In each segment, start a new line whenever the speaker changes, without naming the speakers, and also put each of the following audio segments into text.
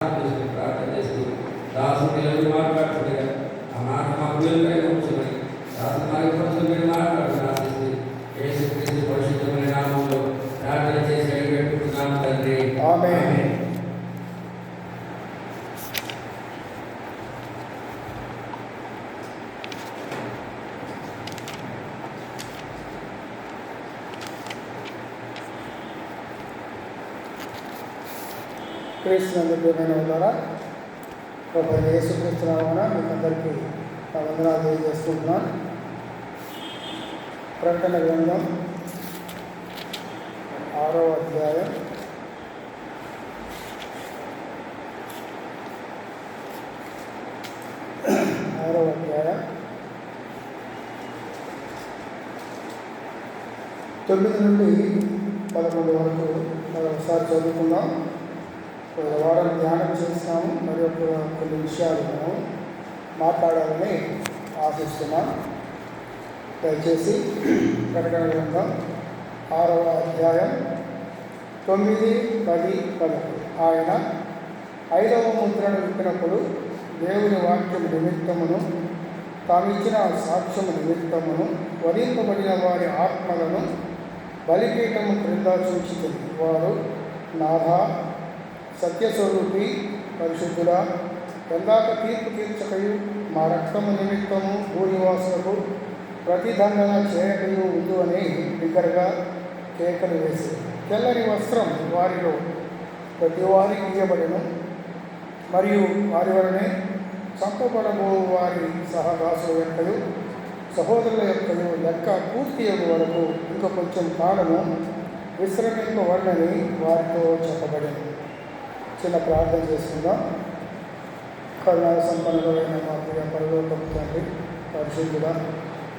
ప్రార్థన చేసి దాసుని ఎవరు మాట్లాడుతుండగా ఆ మాట మా పిల్లలపై ఉంచుకొని దాసు మరి కొంచెం మీరు మాట్లాడుతున్నారు యేసుక్రీస్తు పరిశుద్ధమైన నామంలో ప్రార్థన చేసి అడిగేట్టుకున్నాము తండ్రి. ఆమేన్.
క్రీస్తునందు ప్రియమైన ద్వారా ప్రభు యేసుక్రీస్తు నామమున మీకు అందరికీ వందనాలు తెలియజేస్తున్నాను. ప్రకటన గ్రంథం 6వ అధ్యాయం 9 నుండి 11 వరకు మరొకసారి చదువుకుందాం. వారం ధ్యానం చేస్తున్నాము. మరి కొన్ని విషయాలు మనం మాట్లాడాలని ఆశిస్తున్నాం. దయచేసి ప్రకటన గ్రంథం 6వ అధ్యాయం 9, 10, 11. ఆయన 5వ ముద్రను విప్పినప్పుడు దేవుని వాక్యం నిమిత్తమును తామిచ్చిన సాక్ష్యము నిమిత్తమును వధింపబడిన వారి ఆత్మలను బలిపీఠము క్రింద సూచిస్తుంది. వారు నాథా, సత్యస్వరూపి, పరిశుద్ధుడా, ఎందాక తీర్పు తీర్చకయు మా రక్తము నిమిత్తము భూనివాసులకు ప్రతిదండన చేయకయు ఉండు అని బిగ్గరగా కేకలు వేసి తెల్లని వస్త్రం వారిలో ప్రతి వారికి ఇయ్యబడెను. మరియు వారి వలనే చంపబడబో వారి సహదాసుల యొక్కయు సహోదరుల యొక్కయు లెక్క పూర్తి అయ్యే వరకు ఇంకా కొంచెం కాలము విశ్రమింపబడని వారితో చెప్పబడింది. చిన్న ప్రార్థన చేసుకుందాం. కరుణా సంపన్నులైన మా ప్రియ పరలోకపు తండ్రి, పరిశుద్ధుడా,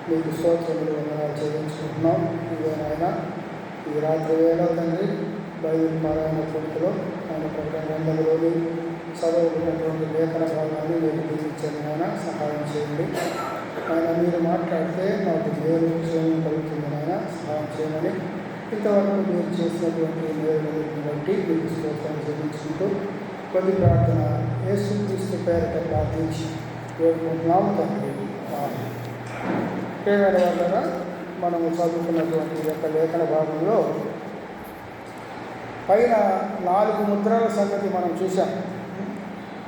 మీకు స్తోత్రములు వందనాలు చెల్లించుకుంటున్నాం. ఇదే నాయన ఈ రాత్రి వేళ తండ్రి బైబిల్ పారాయణ కొడుకులో ఆయన ప్రకటన గ్రంథంలోని చదువుకున్నటువంటి లేఖన భాగాన్ని మీరు గురించండి. నాయన సహాయం చేయండి. ఆయన మీరు మాట్లాడితే మాకు దేవుని విషయం కలుగుతుంది. నాయన సహాయం చేయమని ఇంతవరకు మీరు చేసినటువంటి మేలుని బట్టి మీకు స్తోత్రం చెల్లించుకుంటూ కొద్ది ప్రార్థన యేసుక్రీస్తు పేరిట ప్రార్థించి వేడుకుంటున్నాము తండ్రి. ప్రియమైన వాళ్ళగా మనము చదువుకున్నటువంటి యొక్క లేఖన భాగంలో పైన 4 ముద్రల సంగతి మనం చూసాం.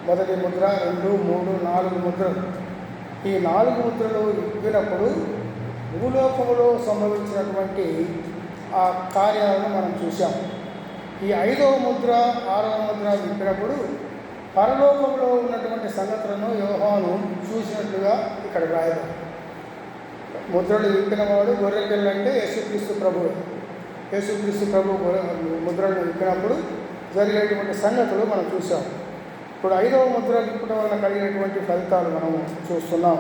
మొదటి ముద్ర, 2, 3, 4 ముద్రలు. ఈ 4 ముద్రలు ఇవ్వినప్పుడు భూలోకములో సంభవించినటువంటి ఆ కార్యాలను మనం చూసాం. ఈ 5వ ముద్ర, 6వ ముద్ర విప్పినప్పుడు పరలోకంలో ఉన్నటువంటి సంగతులను యోహాను చూసినట్లుగా ఇక్కడ రాయబడింది. ముద్రలు విప్పినవాడు గొర్రెపిల్ల అంటే యేసుక్రీస్తు ప్రభువు. యేసుక్రీస్తు ప్రభు ముద్రలు విప్పినప్పుడు జరిగేటువంటి సంగతులు మనం చూసాం. ఇప్పుడు 5వ ముద్ర విప్పడం వల్ల కలిగినటువంటి ఫలితాలు మనం చూస్తున్నాం.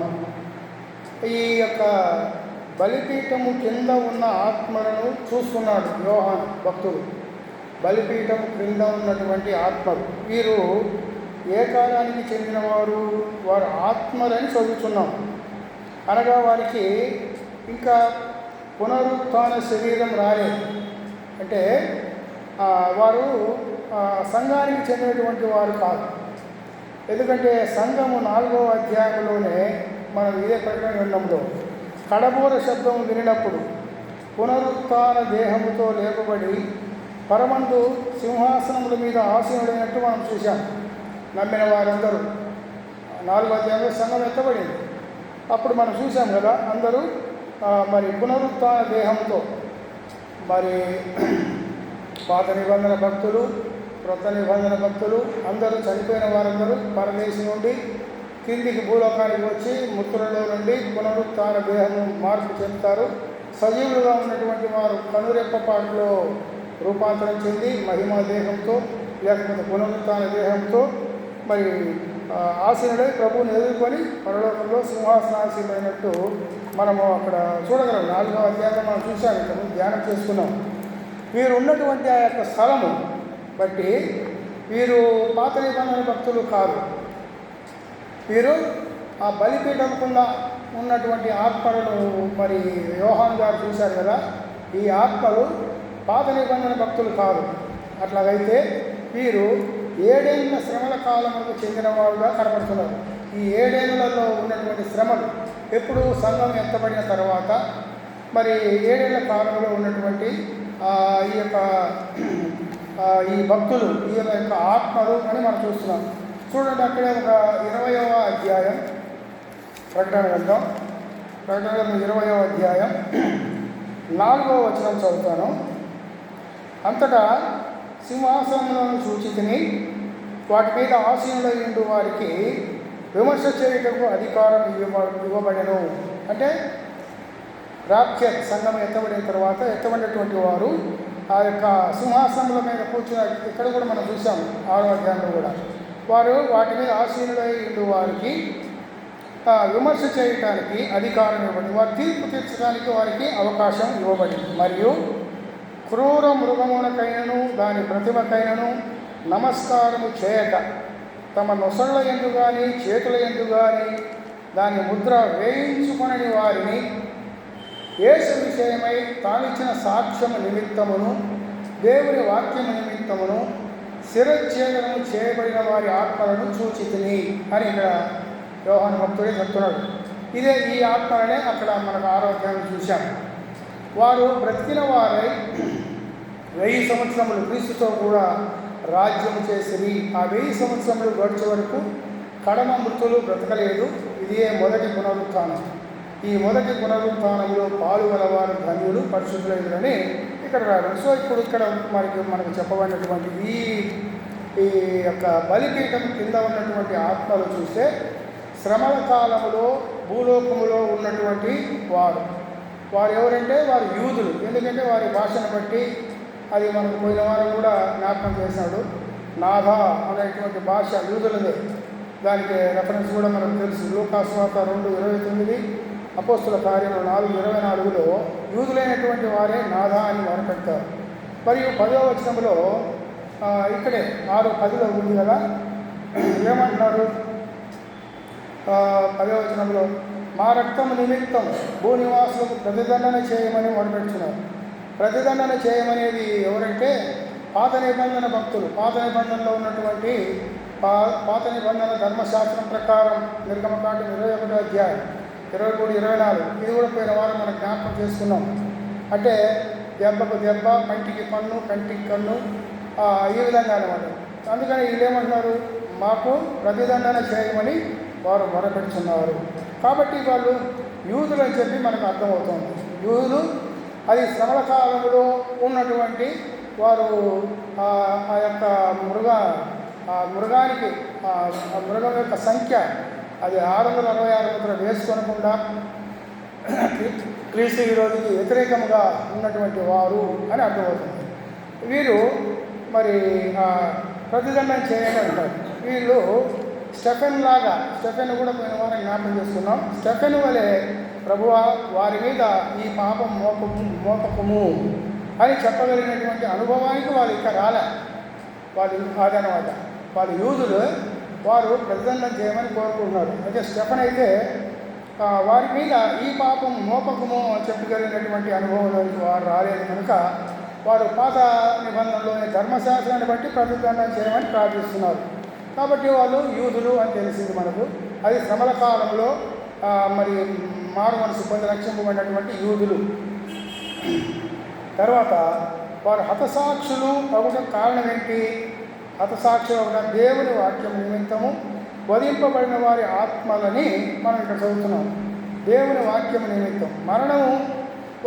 ఈ యొక్క బలిపీఠము కింద ఉన్న ఆత్మలను చూస్తున్నాడు యోహాను భక్తుడు. బలిపీఠం క్రింద ఉన్నటువంటి ఆత్మలు వీరు ఏ కాలానికి చెందినవారు? వారు ఆత్మలని చదువుతున్నాం. అనగా వారికి ఇంకా పునరుత్థాన శరీరం రాలేదు. అంటే వారు సంఘానికి చెందినటువంటి వారు కాదు. ఎందుకంటే సంఘము 4వ అధ్యాయంలోనే మనం ఇదే ప్రకటన గ్రంథంలో కడబోర శబ్దం వినినప్పుడు పునరుత్థాన దేహముతో లేపబడి పరమందు సింహాసనముల మీద ఆసీనుడైనట్టు మనం చూశాం. నమ్మిన వారందరూ 4వ అధ్యాయంలో సంఘం ఎత్తబడింది. అప్పుడు మనం చూసాం కదా, అందరూ మరి పునరుత్థాన దేహంతో మరి పాత నిబంధన భక్తులు, క్రొత్త నిబంధన భక్తులు అందరూ చనిపోయిన వారందరూ పరదేశం నుండి కిందికి భూలోకానికి వచ్చి మృతులలో నుండి పునరుత్థాన దేహము మార్పు చెందుతారు. సజీవులుగా ఉన్నటువంటి వారు కనురెప్పపాటులో రూపాంతరం చెంది మహిమా దేహంతో లేకపోతే పునరుత్థాన దేహంతో మరి ఆసీనుడై ప్రభువుని ఎదుర్కొని పరలోకంలో సింహాసనాసీనైనట్టు మనము అక్కడ చూడగలం. 4వ అధ్యాయంలో మనం చూసాం, ఇక్కడ ధ్యానం చేసుకున్నాం. వీరు ఉన్నటువంటి ఆ యొక్క స్థలము బట్టి వీరు పాత నిబంధన భక్తులు కాదు. వీరు ఆ బలిపీఠం కింద ఉన్నటువంటి ఆత్మలను మరి యోహాను గారు చూశారు కదా. ఈ ఆత్మలు పాత నిబంధన భక్తులు కాదు. అట్లాగైతే వీరు 7 శ్రమల కాలములకు చెందినవాడుగా కనబడుతున్నారు. ఈ 7 ఉన్నటువంటి శ్రమలు ఎప్పుడు సంఘం ఎత్తబడిన తర్వాత మరి 7 కాలంలో ఉన్నటువంటి ఈ యొక్క ఈ భక్తులు ఈ యొక్క ఆత్మలు అని మనం చూస్తున్నాం. చూడండి, అక్కడే ఒక 20వ అధ్యాయం ప్రకటన గ్రంథం 20వ అధ్యాయం 4వ వచనం చదువుతాను. అంతటా సింహాసనములను సూచితిని, వాటి మీద ఆసీనులై ఉండు వారికి విమర్శ చేయుటకు అధికారం ఇవ్వబడెను. అంటే రాప్చర్ సంఘం ఎత్తబడిన తర్వాత ఎత్తబడినటువంటి వారు ఆ యొక్క సింహాసనముల మీద కూర్చున్న, ఇక్కడ కూడా మనం చూసాము 6వ అధ్యాయంలో కూడా, వారు వాటి మీద ఆసీనులై ఉండు వారికి విమర్శ చేయటానికి అధికారం ఇవ్వబడింది. వారు తీర్పు తీర్చడానికి వారికి అవకాశం ఇవ్వబడింది. మరియు క్రూర మృగమునకైనను దాని ప్రతిమకైనను నమస్కారము చేయక తమ నొసళ్ళ యందు కానీ చేతుల యందు కానీ దాని ముద్ర వేయించుకొనని వారిని యేసు విషయమై తానిచ్చిన సాక్ష్యము నిమిత్తమును దేవుని వాక్యము నిమిత్తమును శిరచ్ఛేదనము చేయబడిన వారి ఆత్మలను సూచితిని అని ఇక్కడ యోహాను భక్తుడే చెప్తున్నాడు. ఇదే ఈ ఆత్మలనే అక్కడ మనకు 6వ అధ్యాయం చూశాం. వారు బ్రతికిన వారై 1000 సంవత్సరములు క్రీస్తుతో కూడా రాజ్యము చేసిరి. ఆ 1000 సంవత్సరములు గడిచే వరకు కడమ మృతులు బ్రతకలేదు. ఇదే మొదటి పునరుత్థానం. ఈ మొదటి పునరుత్థానంలో పాల్గొనవారు ధన్యులు పరిశుద్ధులైనని ఇక్కడ రాయడం. సో ఇప్పుడు ఇక్కడ మనకు చెప్పబడినటువంటి ఈ యొక్క బలిపీఠం కింద ఉన్నటువంటి ఆత్మలు చూస్తే శ్రమల కాలములో భూలోకములో ఉన్నటువంటి వారు ఎవరంటే వారు యూదులు. ఎందుకంటే వారి భాషను బట్టి అది మనకు పోయిన వారం కూడా జ్ఞాపకం చేశాడు. నాథా అనేటువంటి భాష యూదులదే. దానికి రెఫరెన్స్ కూడా మనకు తెలుసు. లూకాసు వార్త 2:29, అపోస్తుల కార్యము 4:24లో యూదులైనటువంటి వారే నాథా అని మొరపెడతారు. మరియు 10వ వచనంలో ఇక్కడే 6:10లో ఉంది కదా, ఏమంటున్నారు? 10వ వచనంలో మా రక్తము నిమిత్తం భూనివాసులకు ప్రతిదండన చేయమని మొరపెడుతున్నారు. ప్రతిదండన చేయమనేది ఎవరంటే పాత నిబంధన భక్తులు. పాత నిబంధనలో ఉన్నటువంటి పాత నిబంధన ధర్మశాస్త్రం ప్రకారం నిర్గమకాండం 21వ అధ్యాయం 23, 24 ఇది కూడా పోయిన వారం మనం జ్ఞాపకం చేసుకున్నాం. అంటే దెబ్బకు దెబ్బ, కంటికి పన్ను, కంటికి కన్ను, ఈ విధంగా అనమాట. అందుకని వీళ్ళు ఏమంటున్నారు? మాకు ప్రతిదండన చేయమని వారు మొరపెడుతున్నారు. కాబట్టి వాళ్ళు యూదులు అని చెప్పి మనకు అర్థమవుతుంది. యూదులు అది శ్రమల కాలంలో ఉన్నటువంటి వారు ఆ యొక్క మృగానికి మృగం యొక్క సంఖ్య అది 666 ముద్ర వేసుకొనకుండా క్రీస్తు విరోధికి వ్యతిరేకంగా ఉన్నటువంటి వారు అని అర్థమవుతుంది. వీరు మరి ప్రతిదండన చేయాలి అంటారు. వీళ్ళు స్టెఫెన్ కూడా పోయిన వారం జ్ఞాపకం చేసుకున్నాం. స్టెఫెన్ వలె ప్రభువా వారి మీద ఈ పాపం మోపకము అని చెప్పగలిగినటువంటి అనుభవానికి వాళ్ళు ఇంకా రాలే. వాళ్ళు అదనమాట, వాళ్ళు యూదులు, వారు ప్రతిదండన చేయమని కోరుకుంటున్నారు. అయితే స్టెఫెన్ అయితే వారి మీద ఈ పాపం మోపకము అని చెప్పగలిగినటువంటి అనుభవంలోకి వారు రాలేదు కనుక వారు పాత నిబంధనలోని ధర్మశాస్త్రాన్ని బట్టి ప్రతిదండన చేయమని ప్రార్థిస్తున్నారు. కాబట్టి వాళ్ళు యూదులు అని తెలిసింది మనకు. అది శ్రమల కాలంలో మరి మారు మనసు పొంది రక్షింపబడినటువంటి యూదులు. తర్వాత వారు హతసాక్షులు అవ్వడం కారణం ఏంటి? హతసాక్షులు అవ్వడం దేవుని వాక్యం నిమిత్తము వధింపబడిన వారి ఆత్మలని మనం ఇక్కడ చదువుతున్నాం. దేవుని వాక్యం నిమిత్తం మరణము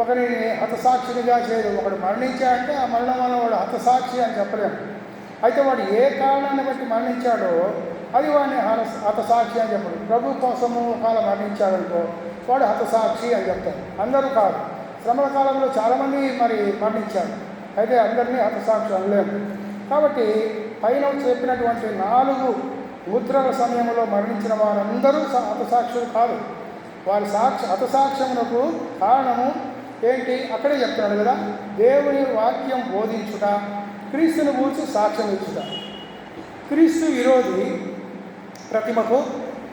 ఒకరిని హతసాక్షినిగా చేయదు. ఒకడు మరణించాడంటే ఆ మరణం వల్ల వాడు హతసాక్షి అని చెప్పలేము. అయితే వాడు ఏ కారణాన్ని బట్టి మరణించాడో అది వాడిని హతసాక్షి అని చెప్పడు. ప్రభు కోసము కాలం మరణించాడనుకో వాడు హతసాక్షి అని చెప్తారు. అందరూ కాదు. శ్రమల కాలంలో చాలామంది మరి మరణించారు. అయితే అందరినీ హతసాక్షి అనలేము. కాబట్టి పైన చెప్పినటువంటి 4 ముద్రల సమయంలో మరణించిన వారందరూ హతసాక్షులు కాదు. వారి హతసాక్ష్యమునకు కారణము ఏంటి? అక్కడే చెప్తున్నాడు కదా, దేవుని వాక్యం బోధించుట, క్రీస్తుని గూర్చి సాక్ష్యం ఇచ్చుట. క్రీస్తు విరోధి ప్రతిమకు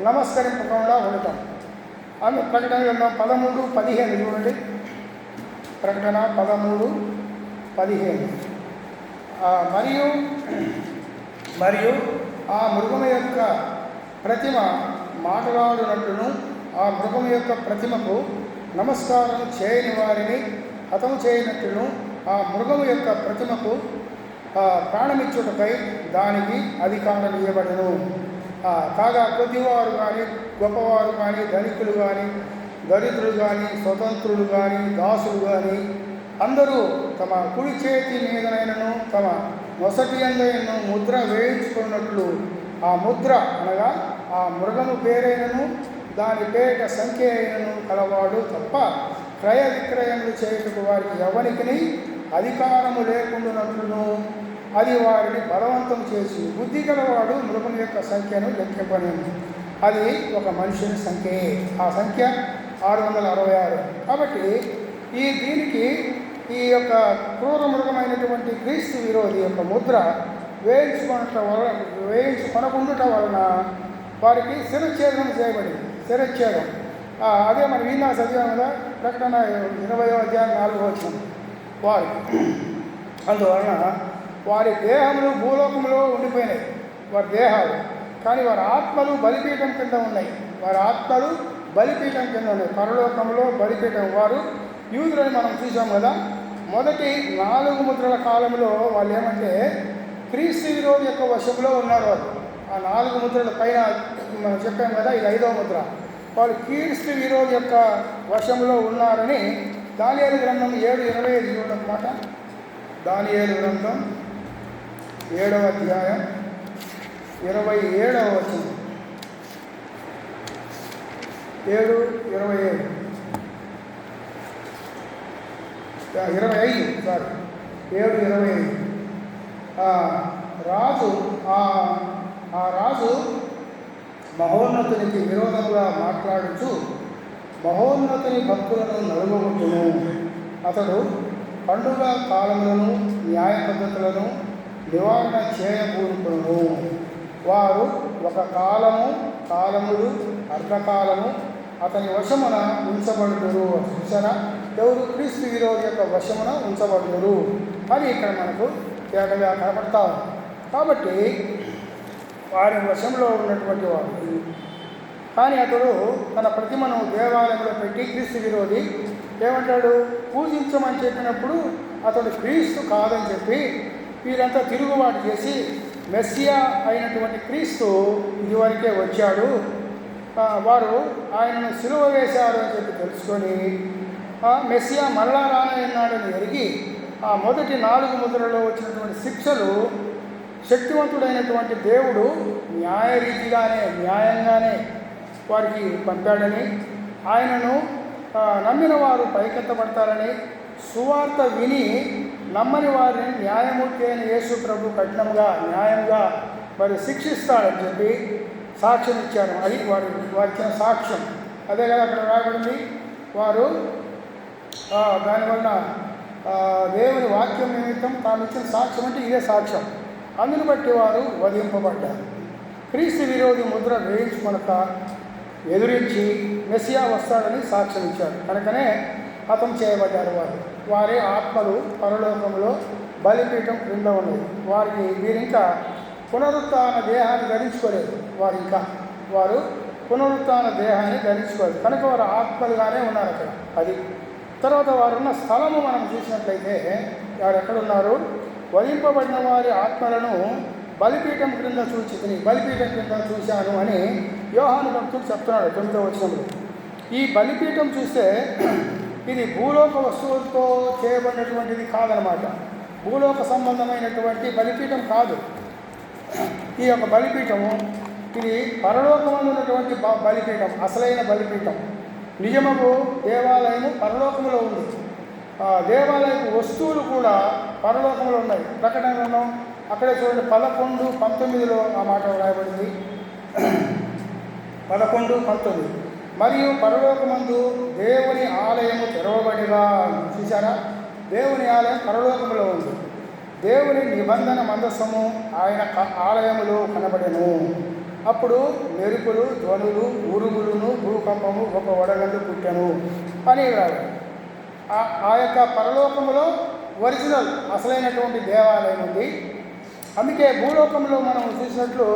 నమస్కరింపకుండా ఉండటం. ఆమె ప్రకటన గ్రంథం 13:15 చూడండి. ప్రకటన 13:15. మరియు మరియు ఆ మృగము యొక్క ప్రతిమ మాట్లాడునట్లును ఆ మృగము యొక్క ప్రతిమకు నమస్కారం చేయని వారిని హతము చేయనట్లును ఆ మృగము యొక్క ప్రతిమకు ప్రాణమిచ్చుటకై దానికి అధికారం ఇవ్వబడను. కాగా కొద్దివారు కానీ గొప్పవారు కానీ ధనికులు కానీ దరిద్రులు కానీ స్వతంత్రులు కానీ దాసులు కానీ అందరూ తమ కుడి చేతి మీదనైనను తమ నొసటి అందైనను ముద్ర వేయించుకున్నట్లు ఆ ముద్ర అనగా ఆ మృగము పేరైనను దాని పేట సంఖ్య అయినను కలవాడు తప్ప క్రయ విక్రయములు చేయుటకు వారికి ఎవరికి అధికారము లేకుండానట్లును అది వారిని బలవంతం చేసి బుద్ధి గలవాడు మృగం యొక్క సంఖ్యను లెక్కింపలేము. అది ఒక మనుషుని సంఖ్యే. ఆ సంఖ్య 666. కాబట్టి దీనికి ఈ యొక్క క్రూర మృగమైనటువంటి క్రీస్తు విరోధి యొక్క ముద్ర వేయించుకొనకుండుట వలన వారికి శిరచ్ఛేదనం చేయబడింది. శిరచ్ఛేదం అదే మనం ఈనా చదివాం కదా, ప్రకటన 20వ అధ్యాయం 4వ వచనం. వారికి అందువలన వారి దేహములు భూలోకంలో ఉండిపోయినాయి, వారి దేహాలు, కానీ వారి ఆత్మలు బలిపీఠం కింద ఉన్నాయి. వారి ఆత్మలు బలిపీఠం కింద ఉన్నాయి, పరలోకంలో బలిపీఠం. వారు యూదులని మనం చూసాం కదా. మొదటి 4 ముద్రల కాలంలో వాళ్ళు ఏమంటే క్రీస్తు విరోధి యొక్క వశంలో ఉన్నారు. వాళ్ళు ఆ 4 ముద్రల పైన మనం చెప్పాం కదా, ఇది 5వ ముద్ర. వాళ్ళు క్రీస్తు విరోధి యొక్క వశంలో ఉన్నారని దానియేలు గ్రంథం 7:25 చూడడం మాట. దానియేలు గ్రంథం 7వ అధ్యాయం 27వ వచనం. 7:25 రాజు మహోన్నతునికి విరోధంగా మాట్లాడుచు మహోన్నతుని భక్తులను నలుగొట్టును. అతడు పండుగ కాలములను న్యాయ పద్ధతులను నివారణ చేయకూరుకును. వారు ఒక కాలములు అర్ధకాలము అతని వశమున ఉంచబడుదురు. చూసారా, ఎవరు? క్రీస్తు విరోధి యొక్క వశమున ఉంచబడుదురు అని ఇక్కడ మనకు తేటగా కనపడతారు. కాబట్టి వారి వశంలో ఉన్నటువంటి వారు. కానీ అతడు తన ప్రతిమను దేవాలయంలో పెట్టి క్రీస్తు విరోధి ఏమంటాడు? పూజించమని చెప్పినప్పుడు అతడు క్రీస్తు కాదని చెప్పి వీరంతా తిరుగుబాటు చేసి మెస్సియా అయినటువంటి క్రీస్తు ఇదివరకే వచ్చాడు, వారు ఆయనను సిలువ వేశారు అని చెప్పి తెలుసుకొని మెస్సియా మరలా రానన్నాడని ఎరిగి ఆ మొదటి 4 ముద్రలో వచ్చినటువంటి శిక్షలు శక్తివంతుడైనటువంటి దేవుడు న్యాయంగానే వారికి పంపాడని, ఆయనను నమ్మిన వారు పైకెత్తబడతారని, సువార్త విని నమ్మని వారిని న్యాయమూర్తి అయిన యేసు ప్రభు కఠినంగా న్యాయంగా మరి శిక్షిస్తాడని చెప్పి సాక్ష్యం ఇచ్చారు. అది వారిచ్చిన సాక్ష్యం. అదే కదా అక్కడ రాబడింది. వారు దానివల్ల దేవుని వాక్యం నిమిత్తం తాను ఇచ్చిన సాక్ష్యం అంటే ఇదే సాక్ష్యం. అందును బట్టి వారు వధింపబడ్డారు. క్రీస్తు విరోధి ముద్ర వేయించుకొనక ఎదురించి మెస్సియా వస్తాడని సాక్ష్యం ఇచ్చారు. కనుకనే హతం చేయబడ్డారు. వారి ఆత్మలు పరలోకంలో బలిపీఠం క్రింద ఉన్నది. వీరింకా పునరుత్థాన దేహాన్ని ధరించుకోలేదు. వారు పునరుత్థాన దేహాన్ని ధరించుకోలేదు. కనుక వారు ఆత్మలుగానే ఉన్నారు అక్కడ. అది తర్వాత వారున్న స్థలము మనం చూసినట్లయితే వారు ఎక్కడున్నారు? వధింపబడిన వారి ఆత్మలను బలిపీఠం క్రింద బలిపీఠం క్రింద చూశాను అని యోహాను భక్తుడు చెప్తున్నాడు 9వ వచనంలో. ఈ బలిపీఠం చూస్తే ఇది భూలోక వస్తువులతో చేయబడినటువంటిది కాదనమాట. భూలోక సంబంధమైనటువంటి బలిపీఠం కాదు ఈ యొక్క బలిపీఠము. ఇది పరలోకమందు ఉన్నటువంటి బలిపీఠం, అసలైన బలిపీఠం. నిజమకు దేవాలయము పరలోకంలో ఉంది. దేవాలయపు వస్తువులు కూడా పరలోకంలో ఉన్నాయి. ప్రకటనలో అక్కడే చూడండి 11:19 ఆ మాట రాయబడింది. 11:19 మరియు పరలోకమందు దేవుని ఆలయము తెరవబడిగా. చూసారా, దేవుని ఆలయం పరలోకంలో ఉంది. దేవుని నిబంధన మందసము ఆయన ఆలయములో కనబడెను. అప్పుడు మెరుపులు, ధ్వనులు, ఉరుములను, భూకంపము, ఒక వడగండు పుట్టెను అని రాదు. ఆ యొక్క పరలోకములో ఒరిజినల్ అసలైనటువంటి దేవాలయం ఉంది. అందుకే భూలోకంలో మనం చూసినట్లు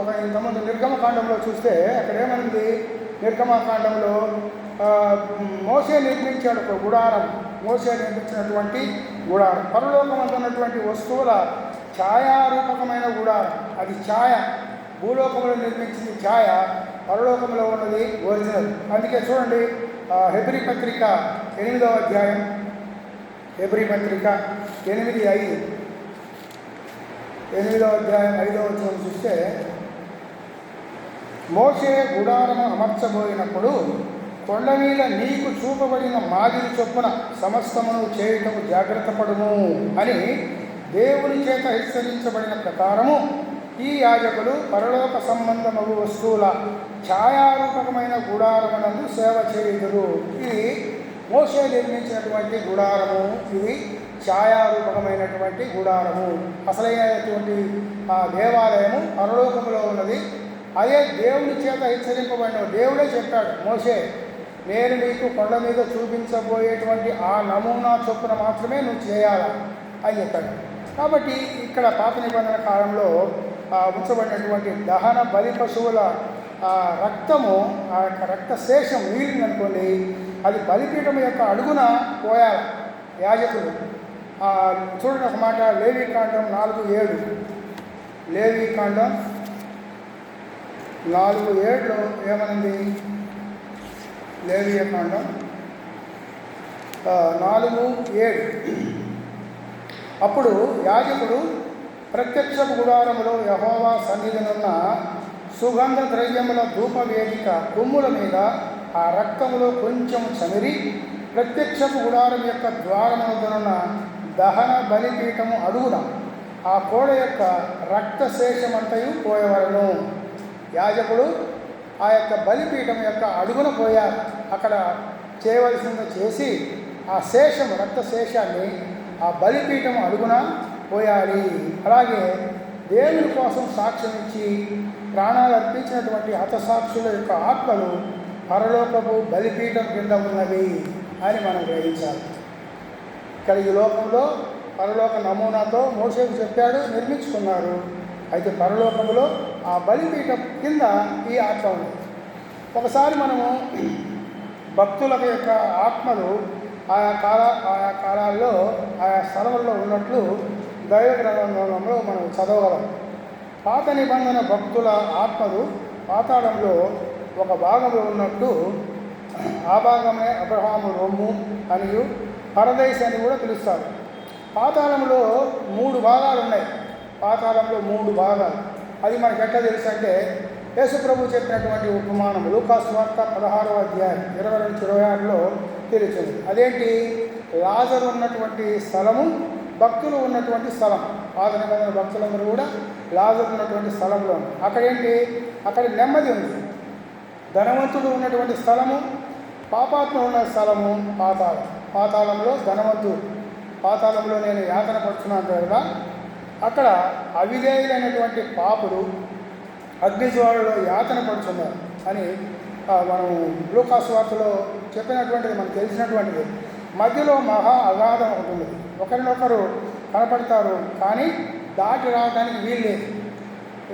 ఒక ఇంతకుముందు నిర్గమకాండంలో చూస్తే అక్కడ ఏమైంది, నిర్గమకాండంలో మోషే నిర్మించాడు ఒక గుడారం. మోషే నిర్మించినటువంటి గుడారం పరలోకమందు ఉన్నటువంటి వస్తువుల ఛాయారూపకమైన గుడారం. అది ఛాయ, భూలోకంలో నిర్మించింది ఛాయ, పరలోకంలో ఉన్నది ఒరిజినల్. అందుకే చూడండి హెబ్రీ పత్రిక 8వ అధ్యాయం, హెబ్రీ పత్రిక 8:5, 8వ అధ్యాయం 5వ వచనం చూస్తే, మోషే గుడారము అమర్చబోయినప్పుడు కొండ మీద నీకు చూపబడిన మాదిరి చొప్పున సమస్తమును చేయుటకు జాగ్రత్త పడుము అని దేవుని చేత హెచ్చరించబడిన ప్రకారము ఈ యాజకులు పరలోక సంబంధమగు వస్తువుల ఛాయారూపకమైన గుడారమునందు సేవ చేయుదురు. ఇది మోషే నిర్మించినటువంటి గుడారము, ఇది ఛాయారూపకమైనటువంటి గుడారము. అసలైనటువంటి ఆ దేవాలయము పరలోకములో ఉన్నది. అదే దేవుని చేత హెచ్చరింపబడిన దేవుడే చెప్పాడు, మోషే నేను నీకు కొండ మీద చూపించబోయేటువంటి ఆ నమూనా చొప్పున మాత్రమే నువ్వు చేయాలా అని చెప్పాడు. కాబట్టి ఇక్కడ పాత నిబంధన కాలంలో ఉంచబడినటువంటి దహన బలి పశువుల రక్తము, ఆ యొక్క రక్తశేషం మిగిలిందనుకోండి, అది బలిపీఠం యొక్క అడుగున పోయాలి యాజకులు. చూడండి ఒక మాట, లేవీకాండం 4:7, లేవీకాండం 4:7లో ఏమనింది, లేవీకాండం 4:7, అప్పుడు యాజకుడు ప్రత్యక్ష గుడారములో యెహోవా సన్నిధినున్న సుగంధ ద్రవ్యముల ధూపవేదిక కొమ్ముల మీద ఆ రక్తములో కొంచెం చమిరి ప్రత్యక్షపు గుడారం యొక్క ద్వారమునున్న దహన బలిపీఠము అడుగున ఆ కోడ యొక్క రక్తశేషమంతయు పోయేవలను. యాజకుడు ఆ యొక్క బలిపీఠం యొక్క అడుగున పోయారు. అక్కడ చేయవలసింది చేసి ఆ శేషము, రక్తశేషాన్ని ఆ బలిపీఠం అడుగున పోయాలి. అలాగే దేవుని కోసం సాక్ష్యం ఇచ్చి ప్రాణాలు అర్పించినటువంటి హతసాక్షుల యొక్క ఆత్మలు పరలోకపు బలిపీఠం కింద ఉన్నవి అని మనం గ్రహించాలి. ఇక్కడ ఈ లోకంలో పరలోక నమూనాతో మోషేకు చెప్పాడు, నిర్మించుకున్నారు. అయితే పరలోకంలో ఆ బలిపీఠం కింద ఈ ఆత్మ ఉంది. ఒకసారి మనము భక్తుల యొక్క ఆత్మలు ఆయా కాలాల్లో ఆయా స్థలంలో ఉన్నట్లు దైవ గ్రంథంలో మనం చదవగలం. పాత నిబంధన భక్తుల ఆత్మలు పాతాళంలో ఒక భాగంలో ఉన్నట్టు ఆ భాగమే అబ్రహాము రొమ్ము మరియు పరదేశ్ అని కూడా పిలుస్తారు. పాతాళంలో 3 భాగాలు ఉన్నాయి. పాతాళంలో 3 భాగాలు. అది మనకి ఎట్లా తెలుసు అంటే, యేసు ప్రభు చెప్పినటువంటి ఉపమానం లూకాసు వార్త 16వ అధ్యాయం 22-26లో తెలిసింది. అదేంటి, లాజరు ఉన్నటువంటి స్థలము, భక్తులు ఉన్నటువంటి స్థలం. పాత నిబంధన భక్తులందరూ కూడా లాజరు ఉన్నటువంటి స్థలంలో ఉంది. అక్కడ ఏంటి, అక్కడ నెమ్మది ఉంది. ధనవంతుడు ఉన్నటువంటి స్థలము, పాపాత్మ ఉన్న స్థలము పాతాళం. పాతాళంలో ధనవంతుడు, పాతాళంలో నేను యాతన పడుతున్నాను కదా, అక్కడ అవిధేయులైనటువంటి పాపులు అగ్నిజ్వాలలో యాతన పడుతున్నారు అని మనం లూకాసు వార్తలో చెప్పినటువంటిది, మనకు తెలిసినటువంటిది. మధ్యలో మహా అగాధం ఒకటి ఉంది. ఒకరినొకరు కనపడతారు కానీ దాటి రావడానికి వీలు లేదు.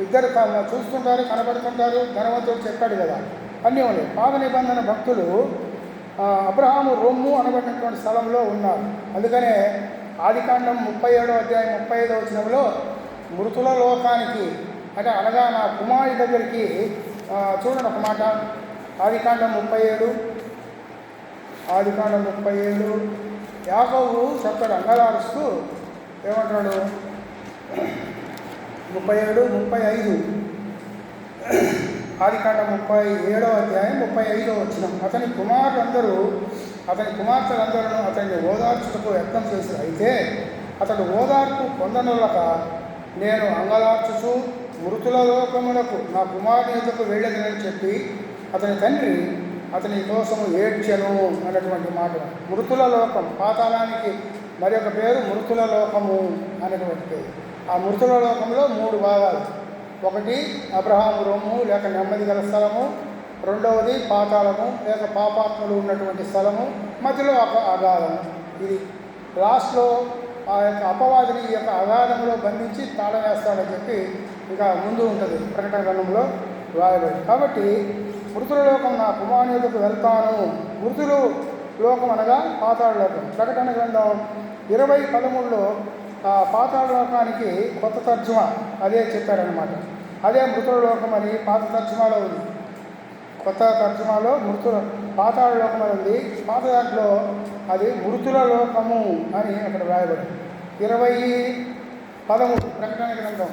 ఇద్దరు చూస్తుంటారు, కనపడుతుంటారు. ధనవంతుడు చెప్పాడు కదా, అన్నీ ఉన్నాయి. పాత నిబంధన భక్తులు అబ్రహాము రొమ్ము అనబడినటువంటి స్థలంలో ఉన్నారు. అందుకనే ఆదికాండం 37వ అధ్యాయం 35వ వచనంలో మృతుల లోకానికి అంటే అనగా నా కుమారుడి దగ్గరికి చూడండి ఒక మాట, ఆదికాండం 37 యాకోబు చెప్తాడు అంగలారుస్తూ ఏమంటాడు, 37, 35 ఆదికాండం 37వ అధ్యాయం 35వ వచనం. అతని కుమార్తెలందరూ అతన్ని ఓదార్చుటకు యత్నం చేశారు. అయితే అతడు ఓదార్పు పొందనులక నేను అంగలార్చుచు మృతుల లోకములకు నా కుమారుని యొద్దకు వెళ్ళేదని చెప్పి అతని తండ్రి అతని కోసము ఏడ్చెను అన్నటువంటి మాట. మృతుల లోకం, పాతాళానికి మరి ఒక పేరు మృతుల లోకము అనేటువంటి పేరు. ఆ మృతుల లోకంలో 3 భాగాలు. ఒకటి అబ్రహాము రొమ్ము లేక నెమ్మది గల స్థలము, రెండవది పాతాళము లేక పాపాత్మలు ఉన్నటువంటి స్థలము, మధ్యలో అగాధము. ఇది లాస్ట్లో ఆ యొక్క అపవాదిని ఈ యొక్క అగాధంలో బంధించి తాళం వేస్తాడని చెప్పి ఇంకా ముందు ఉంటుంది ప్రకటన గ్రంథంలో రాయబడి. కాబట్టి మృతుల లోకం నా కుమారుని యొద్దకు వెళ్తాను. మృతులు లోకం అనగా పాతాళ లోకం. ప్రకటన గ్రంథం 20:13 పాతాళ లోకానికి కొత్త తర్జుమా అదే చెప్పారనమాట. అదే మృతుల లోకం అని పాత తర్జుమాలో ఉంది. కొత్త తర్జుమాలో పాతాళ లోకం అని ఉంది. పాత దాంట్లో అది మృతుల లోకము అని అక్కడ రాయబడింది. 20:13 ప్రకటన గ్రంథం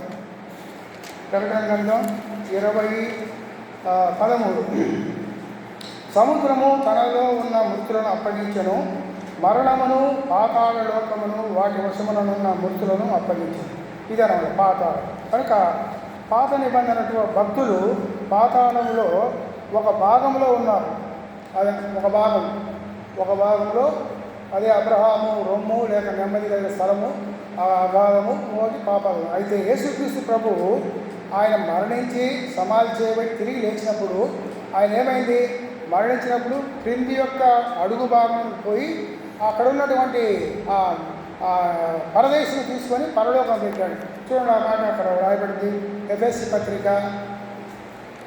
20:13 సముద్రము తనలో ఉన్న మృతులను అప్పగించెను, మరణమును పాతాళ లోకమును వాటి వశములనున్న మృతులను అప్పగించెను. ఇదనమాట పాతాళం. కనుక పాత నిబంధనటువంటి భక్తులు పాతాళంలో ఒక భాగంలో ఉన్నారు. అదే ఒక భాగంలో అదే అబ్రహాము రొమ్ము లేక నెమ్మది లేక స్థలము, ఆ అగాధము, ఒకటి పాపాలు. అయితే యేసుక్రీస్తు ప్రభువు ఆయన మరణించి సమాధి చేయబడి తిరిగి లేచినప్పుడు ఆయన ఏమైంది, మరణించినప్పుడు క్రింది యొక్క అడుగు భాగం పోయి అక్కడ ఉన్నటువంటి పరదేశం తీసుకొని పరలోకం పెట్టాడు. చూడండి ఆ మాట అక్కడ రాయబడింది. ఎఫ్ఎస్సి పత్రిక,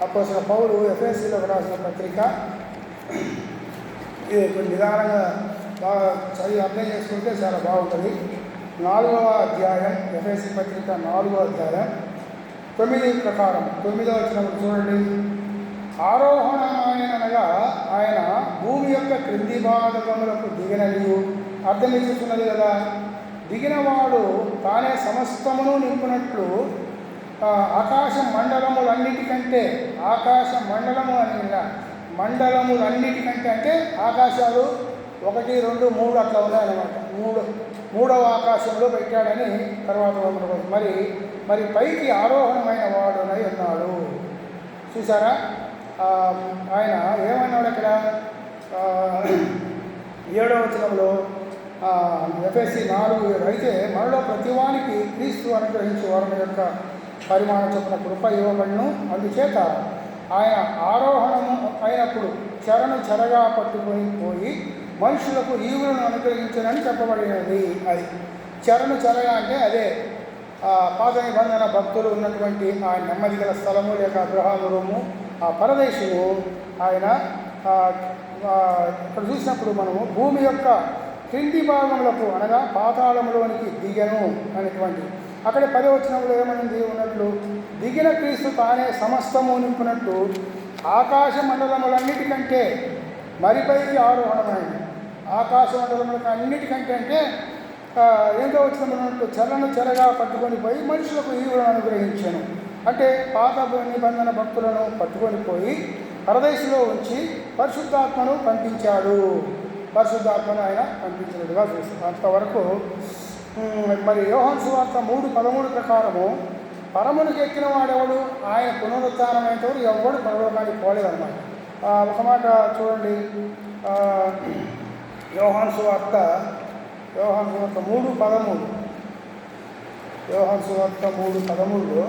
అపోస్తలుడైన పౌలు ఎఫ్ఎస్సిలోకి రాసిన పత్రిక. ఇది కొంచెం నిదానంగా బాగా చదివి అర్థం చేసుకుంటే చాలా బాగుంటుంది. 4వ అధ్యాయం, ఎఫ్ఎస్సి పత్రిక 4వ అధ్యాయం 9 ప్రకారం 9వ వచనం చూడండి. ఆరోహణమాయనగా ఆయన భూమి యొక్క క్రింది భాగములకు దిగినది. అర్థం చేసుకున్నది కదా. దిగినవాడు తానే సమస్తమును నింపునట్లు ఆకాశ మండలములన్నిటికంటే, ఆకాశ మండలము అని మండలములన్నిటికంటే అంటే ఆకాశాలు 1, 2, 3 అట్లా ఉన్నాయన్నమాట. మూడవ ఆకాశంలో పెట్టాడని తర్వాత మరి పైకి ఆరోహణమైన వాడునై ఉన్నాడు. చూసారా, ఆయన ఏమన్నాడు అక్కడ 7వ వచనంలో ఎఫ్ఎస్సి 4:7 అయితే మనలో ప్రతివానికి క్రీస్తు అనుగ్రహించే వరం యొక్క పరిమాణం చొప్పున కృప ఇవ్వబడును. అందుచేత ఆయన ఆరోహణము అయినప్పుడు చెరగా పట్టుకొని పోయి మనుషులకు ఈవులను అనుగ్రహించనని చెప్పబడినది. అది చెరగా అంటే అదే పాత నిబంధన భక్తులు ఉన్నటువంటి ఆ నెమ్మది గల స్థలము లేక అబ్రహాము రొమ్ము, ఆ పరదేశము. ఆయన ఇక్కడ చూసినప్పుడు మనము భూమి యొక్క క్రింది భాగములకు అనగా పాతాళంలోనికి దిగను అనేటువంటి అక్కడ 10వ వచనంలో ఏమనింది ఉన్నట్లు దిగిన క్రీస్తు తానే సమస్తము నింపునట్టు ఆకాశ మండలములన్నిటికంటే మరిపైకి ఆరోహణమైంది. ఆకాశ మండలములకు అన్నిటికంటే అంటే ఏంటో వచ్చినట్టు చెరగా పట్టుకొని పోయి మనుషులకు ఈవులను అనుగ్రహించాను. అంటే పాత నిబంధన భక్తులను పట్టుకొని పోయి పరదేశంలో ఉంచి పరిశుద్ధాత్మను పంపించాడు. పరిశుద్ధాత్మను ఆయన పంపించినట్టుగా చూస్తాం. అంతవరకు మరి యోహాను సువార్త 3:13 ప్రకారము పరమునికి ఎక్కిన వాడెవడు, ఆయన పునరుత్థానమైనవాడు ఎవడు పరలోకానికి పోలేదన్నమాట. ఒక మాట చూడండి, యోహాను సువార్త 3:13 యోహాను సువార్త 3:13లో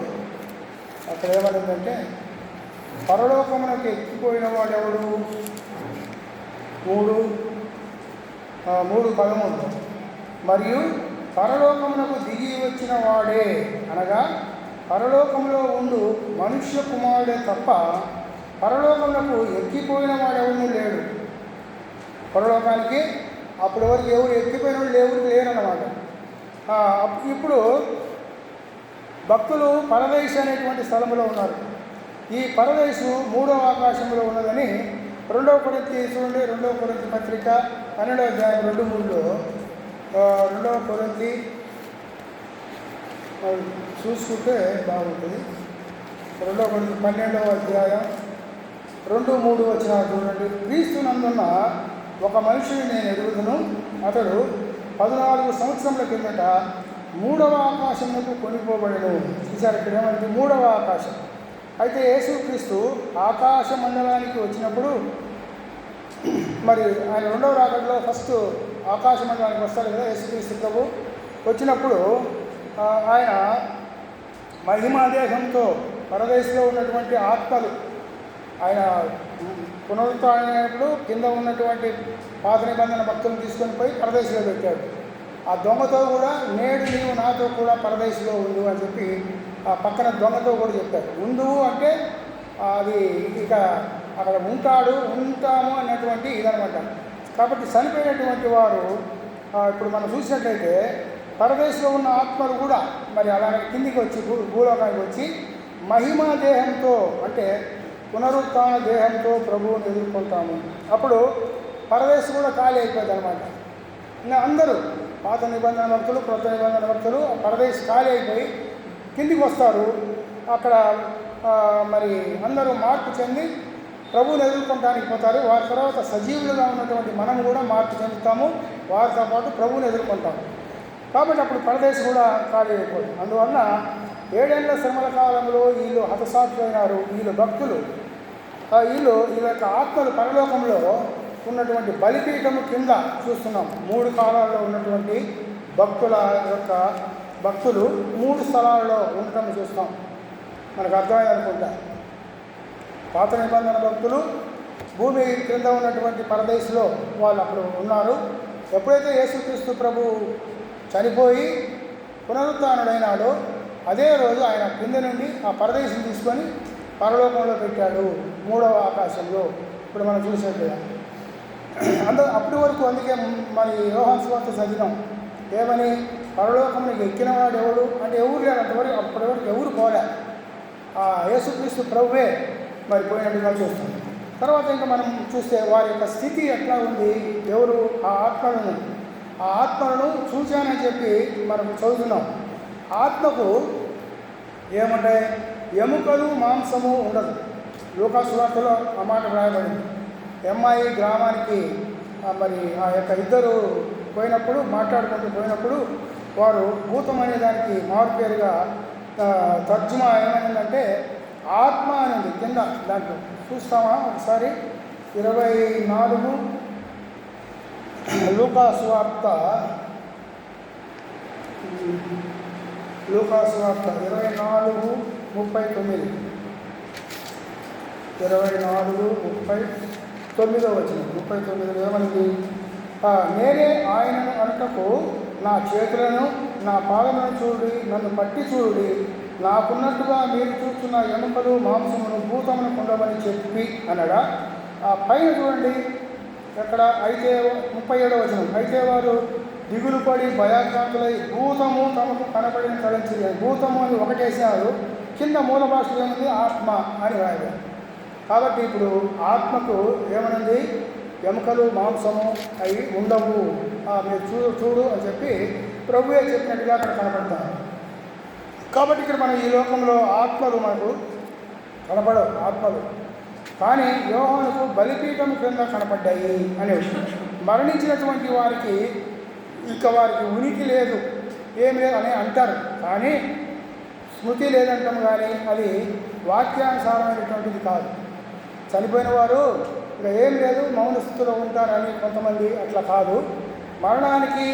అక్కడ ఏమనిందంటే పరలోకమునకు ఎక్కిపోయిన వాడెవడు 3:13 మరియు పరలోకమునకు దిగి వచ్చిన వాడే అనగా పరలోకంలో ఉండు మనుష్య కుమారుడే తప్ప పరలోకమునకు ఎక్కిపోయిన వాడెవడూ లేడు. పరలోకానికి అప్పటి వరకు ఎవరు ఎక్కిపోయిన వాళ్ళు ఎవరు లేరన్నమాట. ఇప్పుడు భక్తులు పరదేశ అనేటువంటి స్థలంలో ఉన్నారు. ఈ పరదేశం 3వ ఆకాశంలో ఉన్నదని 2వ కొరింథీ చూడండి. 2వ కొరింథీ పత్రిక 12వ అధ్యాయం 2:3లో 2వ కొరింథీ చూసుకుంటే బాగుంటుంది. 2వ కొరింథీ 12వ అధ్యాయం 2-3 వచనాలు చూడండి. క్రీస్తు నందున్న ఒక మనిషిని నేను ఎరుగుదును, అతడు 14 సంవత్సరముల కిందట 3వ ఆకాశమునకు కొనిపోబడెను. చూసారు ఇక్కడ ఏమంటే 3వ ఆకాశం. అయితే యేసుక్రీస్తు ఆకాశ మండలానికి వచ్చినప్పుడు మరి ఆయన 2వ రాకడలో ఫస్ట్ ఆకాశ మండలానికి వస్తాడు కదా యేసుక్రీస్తు ప్రభు. వచ్చినప్పుడు ఆయన మహిమాదేశంతో పరదేశంలో ఉన్నటువంటి ఆత్మలు ఆయన పునరుత్థానమైనప్పుడు కింద ఉన్నటువంటి పాత నిబంధన భక్తులను తీసుకొని పోయి పరదేశంలో పెట్టాడు. ఆ దొంగతో కూడా నేడు నీవు నాతో కూడా పరదేశంలో ఉండు అని చెప్పి ఆ పక్కన దొంగతో కూడా చెప్పారు. ఉండు అంటే అది ఇక అక్కడ ఉంటాము అన్నటువంటి ఇదనమాట. కాబట్టి చనిపోయినటువంటి వారు ఇప్పుడు మనం చూసినట్లయితే పరదేశంలో ఉన్న ఆత్మలు కూడా మరి అలాగే కిందికి వచ్చి భూలోకానికి వచ్చి మహిమా దేహంతో అంటే పునరుత్థాన దేహంతో ప్రభువుని ఎదుర్కొంటాము. అప్పుడు పరదేశం కూడా ఖాళీ అయిపోయింది అనమాట. ఇంకా అందరూ పాత నిబంధన భక్తులు కొత్త నిబంధన భక్తులు పరదేశం ఖాళీ అయిపోయి కిందికి వస్తారు. అక్కడ మరి అందరూ మార్పు చెంది ప్రభువుని ఎదుర్కొనడానికి పోతారు. వారి తర్వాత సజీవులుగా ఉన్నటువంటి మనం కూడా మార్పు చెందుతాము, వారితో పాటు ప్రభువుని ఎదుర్కొంటాము. కాబట్టి అప్పుడు పరదేశం కూడా ఖాళీ అయిపోయింది. అందువలన 7 ఏళ్ల శ్రమల కాలంలో వీళ్ళు హతసాక్షులైనారు. వీళ్ళు భక్తులు, వీళ్ళ యొక్క ఆత్మలు పరలోకంలో ఉన్నటువంటి బలిపీఠము కింద చూస్తున్నాం. 3 కాలాల్లో ఉన్నటువంటి భక్తులు 3 స్థలాల్లో ఉండటం చూస్తాం. మనకు అర్థమైంది అనుకుంటా. పాత నిబంధన భక్తులు భూమి క్రింద ఉన్నటువంటి పరదేశంలో వాళ్ళు అప్పుడు ఉన్నారు. ఎప్పుడైతే యేసుక్రీస్తు ప్రభు చనిపోయి పునరుత్థానుడైనాడో అదే రోజు ఆయన కింద నుండి ఆ పరదేశం తీసుకొని పరలోకంలో పెట్టాడు, 3వ ఆకాశంలో. ఇప్పుడు మనం చూసేట్టుగా అప్పటి వరకు అందుకే మరి యోహాను సువార్త చదివాం. ఏమని? పరలోకమునికి ఎక్కినవాడు ఎవడు అంటే ఎవరు లేరు. అప్పటి వరకు ఎవరు పోలే. ఆ యేసుక్రీస్తు ప్రభువే మరి పోయినట్టుగా చూస్తాం. తర్వాత ఇంకా మనం చూస్తే వారి యొక్క స్థితి ఎట్లా ఉంది, ఎవరు ఆ ఆత్మలను చూశానని చెప్పి మనం చదువుతున్నాం. ఆత్మకు ఏమంటాయి? ఎముకలు మాంసము ఉండదు. లూకాసు వార్తలో ఆ మాట రాయబడింది. ఎమ్మాయి గ్రామానికి మరి ఆ యొక్క ఇద్దరు మాట్లాడుకుంటూ పోయినప్పుడు వారు భూతం అనే దానికి మారుపేరుగా తర్జుమా ఏమైందంటే ఆత్మ అనేది కింద దాంట్లో చూస్తామా ఒకసారి. 24 లూకాసు వార్త 24:39 39 ఏమనింది? నేనే ఆయనను అంటకు నా చేతులను నా పాదములను చూడుడి, నన్ను పట్టి చూడుడి, నాకున్నట్టుగా మీరు చూస్తున్న ఎముకలు మాంసమును భూతమును ఉండవని చెప్పి అనగా పైన చూడండి ఎక్కడ అయితే 37వ వచనం. అయితే వారు దిగులు పడి భయాక్రాంతులై భూతము తమకు కనపడిన తలంచి భూతము అని ఒకటేసారు. కింద మూల భాషలో ఏముంది? ఆత్మ అని రాయాలి. కాబట్టి ఇప్పుడు ఆత్మకు ఏమనుంది? ఎముకలు మాంసము అవి ఉండవు, మీరు చూడు అని చెప్పి ప్రభువే చెప్పినట్టుగా అక్కడ కనపడతారు. కాబట్టి ఇక్కడ మనం ఈ లోకంలో ఆత్మలు మనకు కనపడవు ఆత్మలు, కానీ యోహానుకు బలిపీఠం క్రింద కనపడ్డాయి అనేవి. మరణించినటువంటి వారికి వారికి ఉనికి లేదు, ఏమి లేదు అని అంటారు, కానీ స్మృతి లేదంటాం. కానీ అది వాక్యానుసారమైనటువంటిది కాదు. చనిపోయిన వారు ఇంకా ఏం లేదు మౌన స్థితిలో ఉంటారని కొంతమంది, అట్లా కాదు. మరణానికి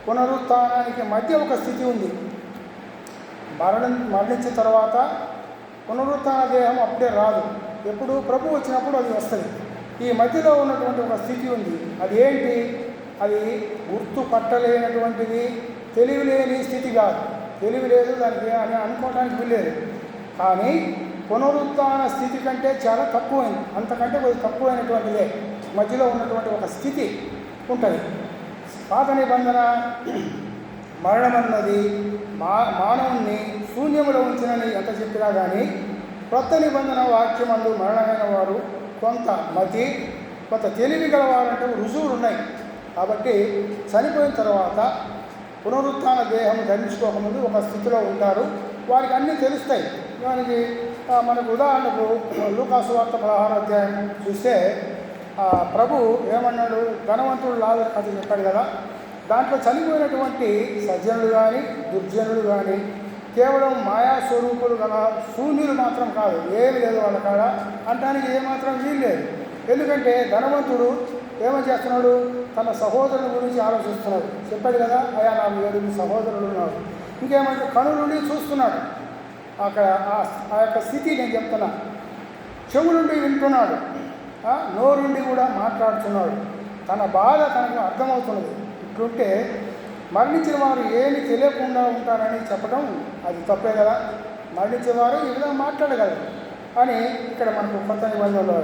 పునరుత్థానానికి మధ్య ఒక స్థితి ఉంది. మరణించిన తర్వాత పునరుత్థాన దేహం అప్పుడే రాదు. ఎప్పుడు ప్రభు వచ్చినప్పుడు అది వస్తుంది. ఈ మధ్యలో ఉన్నటువంటి ఒక స్థితి ఉంది. అది ఏంటి? అది గుర్తుపట్టలేనటువంటిది, తెలివిలేని స్థితి కాదు. తెలివి లేదు దానికి అని అనుకోవడానికి వీల్లేదు. కానీ పునరుత్థాన స్థితి కంటే చాలా తక్కువైంది, అంతకంటే కొద్ది తక్కువైనటువంటిదే మధ్యలో ఉన్నటువంటి ఒక స్థితి ఉంటుంది. పాత నిబంధన మరణం అన్నది మానవుణ్ణి శూన్యములో ఉంచినని ఎంత చెప్పినా కానీ కొత్త నిబంధన వాక్యమందు మరణమైన వారు కొంత మతి, కొంత తెలివి గలవారంటే రుజువులు ఉన్నాయి. కాబట్టి చనిపోయిన తర్వాత పునరుత్థాన దేహం ధరించుకోకముందు ఒక స్థితిలో ఉంటారు. వారికి అన్నీ తెలుస్తాయి. దానికి మనకు ఉదాహరణకు లూకాసు వార్త 16వ అధ్యాయం చూస్తే ప్రభు ఏమన్నాడు? ధనవంతుడు లాజరు కథ చెప్పాడు కదా. దాంట్లో చనిపోయినటువంటి సజ్జనులు కానీ దుర్జనులు కానీ కేవలం మాయాస్వరూపులు గల శూన్యులు మాత్రం కాదు, ఏమి లేదు వాళ్ళ కాడ అంటానికి ఏమాత్రం వీలు లేదు. ఎందుకంటే ధనవంతుడు ఏమని చేస్తున్నాడు? తన సహోదరుల గురించి ఆలోచిస్తున్నాడు. చెప్పాడు కదా, అయా నాకు 7 సహోదరులు ఉన్నారు. ఇంకేమంటే కనులుండి చూస్తున్నాడు. అక్కడ ఆ యొక్క స్థితి నేను చెప్తున్నా. చెవులుండి వింటున్నాడు, నోరుండి కూడా మాట్లాడుతున్నాడు. తన బాధ తనకు అర్థమవుతున్నది. ఇట్లుంటే మరణించిన వారు ఏమి తెలియకుండా ఉంటారని చెప్పడం అది తప్పే కదా. మరణించిన వారు ఈ విధంగా మాట్లాడగలరు అని ఇక్కడ మనకు కొత్త నిబంధనలో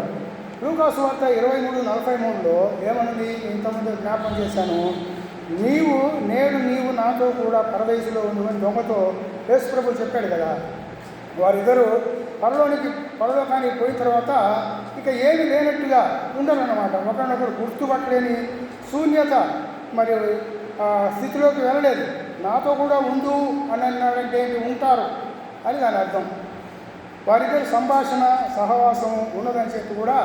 లూకా సువార్త 23:43లో ఏమన్నది? ఇంతకుముందు జ్ఞాపకం చేశాను. నేడు నీవు నాతో కూడా పరదేశంలో ఉందని దొంగతో యేసుప్రభు చెప్పాడు కదా. వారిద్దరూ పరలోకానికి పోయిన తర్వాత ఇక ఏమి లేనట్టుగా ఉండరన్నమాట. ఒకరినొకరు గుర్తుపట్టలేని శూన్యత మరి స్థితిలోకి వెళ్ళలేదు. నాతో కూడా ఉండు అని అన్నాడంటే ఉంటారు అని దాని అర్థం. వారిద్దరు సంభాషణ సహవాసం ఉన్నదని చెప్పి కూడా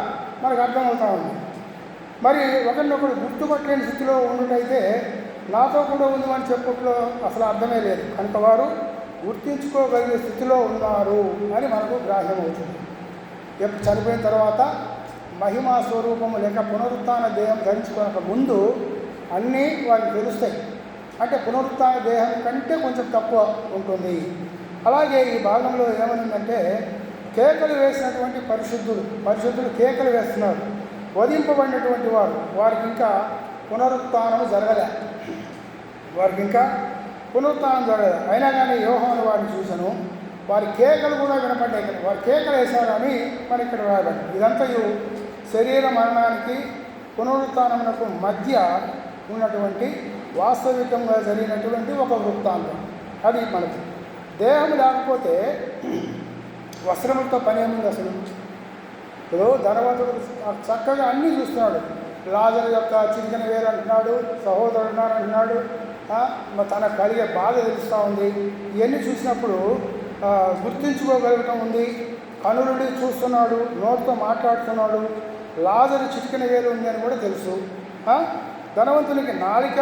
మనకు అర్థమవుతా ఉంది. మరి ఒకరినొకరు గుర్తుపట్టలేని స్థితిలో ఉన్నట్టయితే నాతో కూడా ఉంది అని చెప్పట్లో అసలు అర్థమే లేదు. కనుక వారు గుర్తించుకోగలిగే స్థితిలో ఉన్నారు అని మనకు గ్రాహ్యమవుతుంది. ఎప్పుడు చనిపోయిన తర్వాత మహిమా స్వరూపము లేక పునరుత్థాన దేహం ధరించుకోక ముందు అన్నీ వారికి తెలుస్తాయి. అంటే పునరుత్థాన దేహం కంటే కొంచెం తక్కువ ఉంటుంది. అలాగే ఈ భాగంలో ఏమనుందంటే కేకలు వేసినటువంటి పరిశుద్ధులు కేకలు వేస్తున్నారు. వధింపబడినటువంటి వారికి ఇంకా పునరుత్థానం జరగలే. అయినా కానీ యోహాను వారిని చూశాను, వారి కేకలు కూడా వినపడ్డాయి. వారి కేకలు వేశారు అని మన ఇక్కడ రాయబడి. ఇదంతా శరీర మరణానికి పునరుత్థానమునకు మధ్య ఉన్నటువంటి వాస్తవికంగా జరిగినటువంటి ఒక వృత్తాంతం. అది మనకు దేహం లేకపోతే వస్త్రములతో పని ఏముంది అసలు? ఇప్పుడు ధనవంతుడు చక్కగా అన్నీ చూస్తున్నాడు. లాజరు యొక్క చిరిగిన వేరు అంటున్నాడు, సహోదరుడు ఉన్నారు అంటున్నాడు, తన కలిగే బాధ తెలుస్తూ ఉంది. ఇవన్నీ చూసినప్పుడు గుర్తించుకోగలగటం ఉంది. కనులుడి చూస్తున్నాడు, నోటితో మాట్లాడుతున్నాడు. లాజరు చిటికిన వేలు ఉంది అని కూడా తెలుసు. ధనవంతునికి నాలిక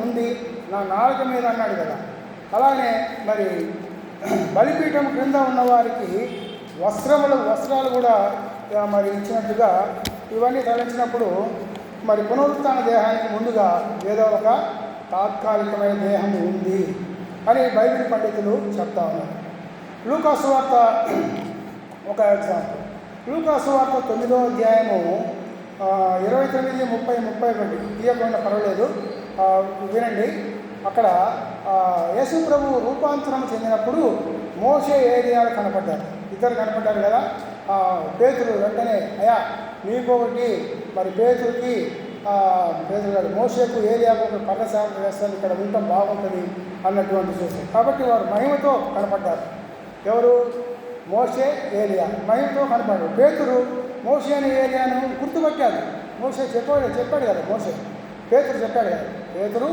ఉంది, నా నాలిక మీద అన్నాడు కదా. అలానే మరి బలిపీఠం క్రింద ఉన్నవారికి వస్త్రాలు కూడా మరి ఇచ్చినట్టుగా ఇవన్నీ తలంచినప్పుడు మరి పునరుత్థాన దేహానికి ముందుగా ఏదో ఒక తాత్కాలికమైన దేహం ఉంది అని బైబిల్ పండితులు చెప్తా ఉన్నారు. లూకా సువార్త ఒక ఎగ్జాంపుల్. లూకా సువార్త 9వ అధ్యాయము 29, 30, 31 తీయకుండా పర్వాలేదు, వినండి. అక్కడ యేసు ప్రభు రూపాంతరం చెందినప్పుడు మోషే ఏలియాలు కనపడ్డారు. ఇద్దరు కనపడ్డారు కదా. పేతురు వెంటనే అయ్యా మీకొకటి మరి పేతురుకి పేతురు మోషేకు ఏలియాకు ఒక పర్ణశాల వేస్తాను, ఇక్కడ ఉండటం బాగుంటుంది అన్నటువంటి చూస్తారు. కాబట్టి వారు మహిమతో కనపడ్డారు. ఎవరు? మోషే ఏలియా మహిమతో కనపడ్డారు. పేతురు మోషే అని ఏలియాను గుర్తుపట్టాడు. మోషే చెప్పాడు కదా. పేతురు చెప్పాడు కదా. పేతురు